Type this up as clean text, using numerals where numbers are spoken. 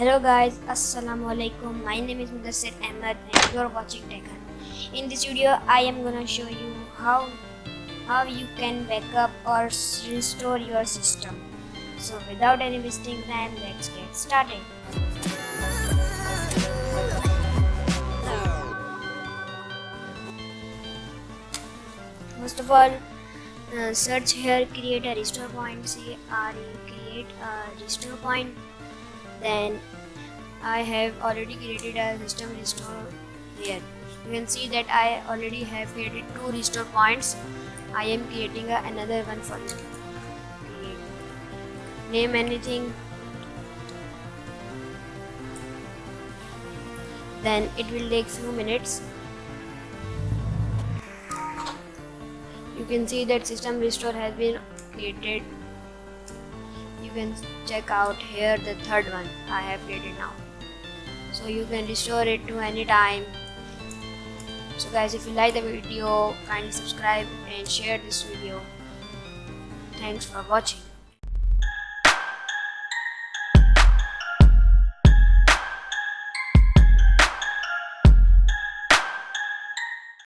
Hello guys, Assalamu alaikum. My name is Mudassir Ahmed and you are watching Tech Hunt. In this video, I am gonna show you how you can backup or restore your system. So without any wasting time, let's get started. First of all, search here, create a restore point. Say create a restore point. Then I have already created a system restore here. You can see that I already have created 2 restore points. I am creating another one for you. Name anything. Then it will take few minutes. You can see that system restore has been created. You can check out here the third one I have created now. So you can restore it to any time. So guys, if you like the video, kindly subscribe and share this video. Thanks for watching.